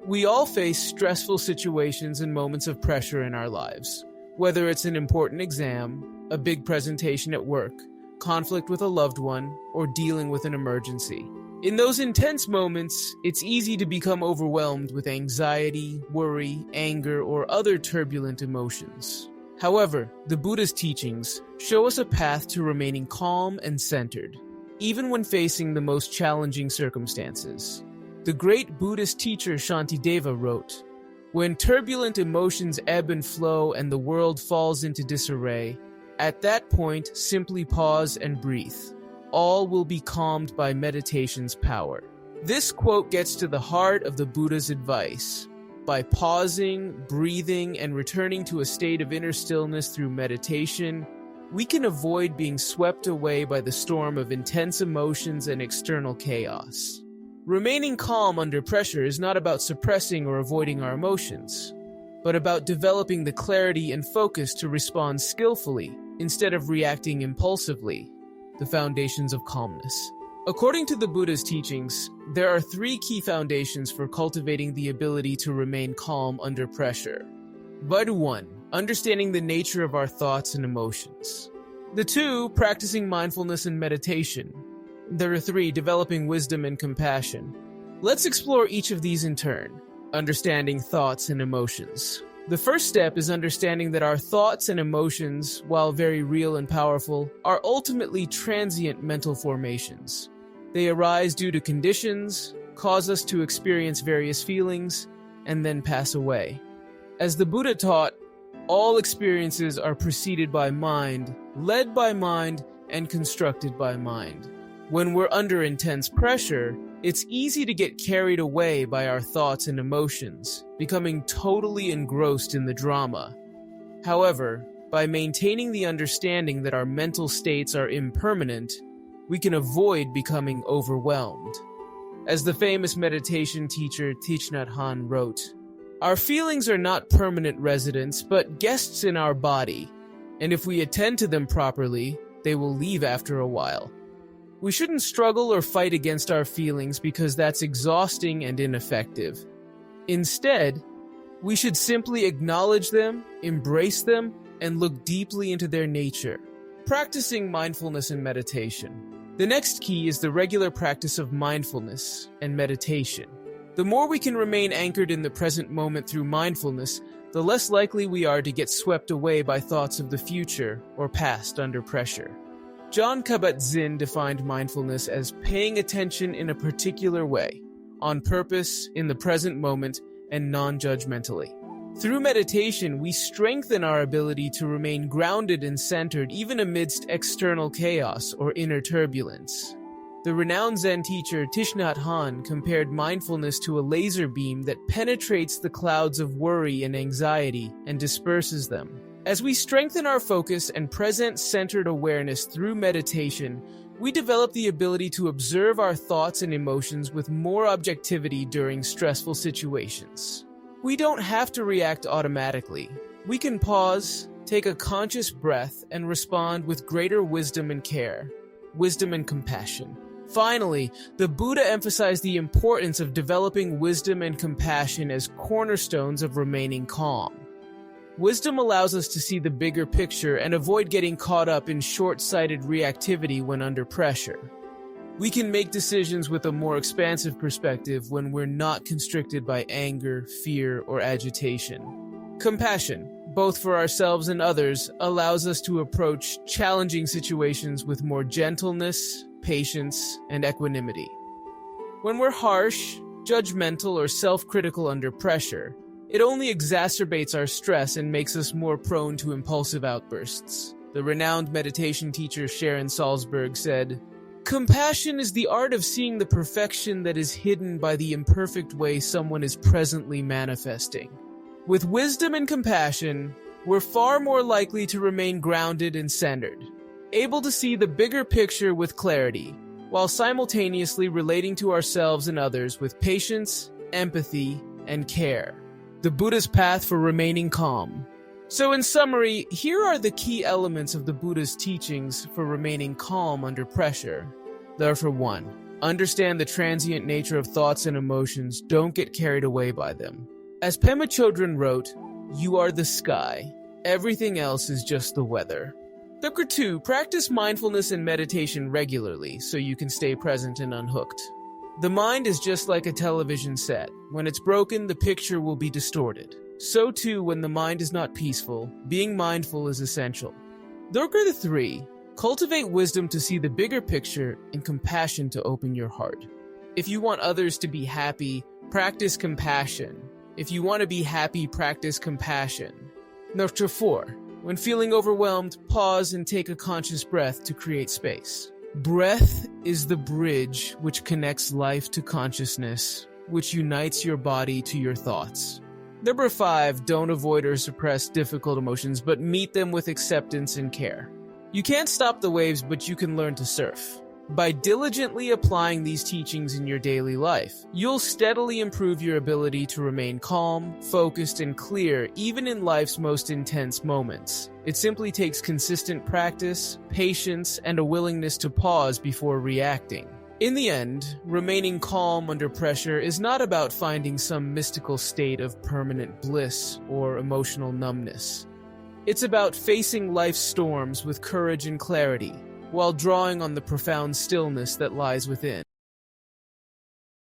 We all face stressful situations and moments of pressure in our lives, whether it's an important exam, a big presentation at work, conflict with a loved one, or dealing with an emergency. In those intense moments, it's easy to become overwhelmed with anxiety, worry, anger, or other turbulent emotions. However, the Buddha's teachings show us a path to remaining calm and centered, even when facing the most challenging circumstances. The great Buddhist teacher Shantideva wrote, "When turbulent emotions ebb and flow and the world falls into disarray, at that point simply pause and breathe. All will be calmed by meditation's power." This quote gets to the heart of the Buddha's advice. By pausing, breathing, and returning to a state of inner stillness through meditation, we can avoid being swept away by the storm of intense emotions and external chaos. Remaining calm under pressure is not about suppressing or avoiding our emotions, but about developing the clarity and focus to respond skillfully instead of reacting impulsively. The foundations of calmness. According to the Buddha's teachings, there are 3 key foundations for cultivating the ability to remain calm under pressure. Vita 1. Understanding the nature of our thoughts and emotions. The 2. Practicing mindfulness and meditation. There are 3. Developing wisdom and compassion. Let's explore each of these in turn. Understanding thoughts and emotions. The first step is understanding that our thoughts and emotions, while very real and powerful, are ultimately transient mental formations. They arise due to conditions, cause us to experience various feelings, and then pass away. As the Buddha taught, all experiences are preceded by mind, led by mind, and constructed by mind. When we're under intense pressure, it's easy to get carried away by our thoughts and emotions, becoming totally engrossed in the drama. However, by maintaining the understanding that our mental states are impermanent, we can avoid becoming overwhelmed. As the famous meditation teacher Thich Nhat Hanh wrote, "Our feelings are not permanent residents, but guests in our body, and if we attend to them properly, they will leave after a while." We shouldn't struggle or fight against our feelings because that's exhausting and ineffective. Instead, we should simply acknowledge them, embrace them, and look deeply into their nature. Practicing mindfulness and meditation. The next key is the regular practice of mindfulness and meditation. The more we can remain anchored in the present moment through mindfulness, the less likely we are to get swept away by thoughts of the future or past under pressure. John Kabat-Zinn defined mindfulness as paying attention in a particular way, on purpose, in the present moment, and non-judgmentally. Through meditation, we strengthen our ability to remain grounded and centered even amidst external chaos or inner turbulence. The renowned Zen teacher Thich Nhat Hanh compared mindfulness to a laser beam that penetrates the clouds of worry and anxiety and disperses them. As we strengthen our focus and present-centered awareness through meditation, we develop the ability to observe our thoughts and emotions with more objectivity during stressful situations. We don't have to react automatically. We can pause, take a conscious breath, and respond with greater wisdom and care, wisdom and compassion. Finally, the Buddha emphasized the importance of developing wisdom and compassion as cornerstones of remaining calm. Wisdom allows us to see the bigger picture and avoid getting caught up in short-sighted reactivity when under pressure. We can make decisions with a more expansive perspective when we're not constricted by anger, fear, or agitation. Compassion, both for ourselves and others, allows us to approach challenging situations with more gentleness, patience, and equanimity. When we're harsh, judgmental, or self-critical under pressure, it only exacerbates our stress and makes us more prone to impulsive outbursts. The renowned meditation teacher Sharon Salzberg said, "Compassion is the art of seeing the perfection that is hidden by the imperfect way someone is presently manifesting." With wisdom and compassion, we're far more likely to remain grounded and centered, able to see the bigger picture with clarity, while simultaneously relating to ourselves and others with patience, empathy, and care. The Buddha's path for remaining calm. So in summary, here are the key elements of the Buddha's teachings for remaining calm under pressure. Therefore, 1. Understand the transient nature of thoughts and emotions. Don't get carried away by them. As Pema Chodron wrote, "You are the sky. Everything else is just the weather." Number 2. Practice mindfulness and meditation regularly so you can stay present and unhooked. The mind is just like a television set. When it's broken, the picture will be distorted. So too, when the mind is not peaceful, being mindful is essential. Number 3. Cultivate wisdom to see the bigger picture and compassion to open your heart. If you want others to be happy, practice compassion. If you want to be happy, practice compassion. Number 4. When feeling overwhelmed, pause and take a conscious breath to create space. Breath is the bridge which connects life to consciousness, which unites your body to your thoughts. Number 5. Don't avoid or suppress difficult emotions, but meet them with acceptance and care. You can't stop the waves, but you can learn to surf. By diligently applying these teachings in your daily life, you'll steadily improve your ability to remain calm, focused, and clear even in life's most intense moments. It simply takes consistent practice, patience, and a willingness to pause before reacting. In the end, remaining calm under pressure is not about finding some mystical state of permanent bliss or emotional numbness. It's about facing life's storms with courage and clarity, while drawing on the profound stillness that lies within.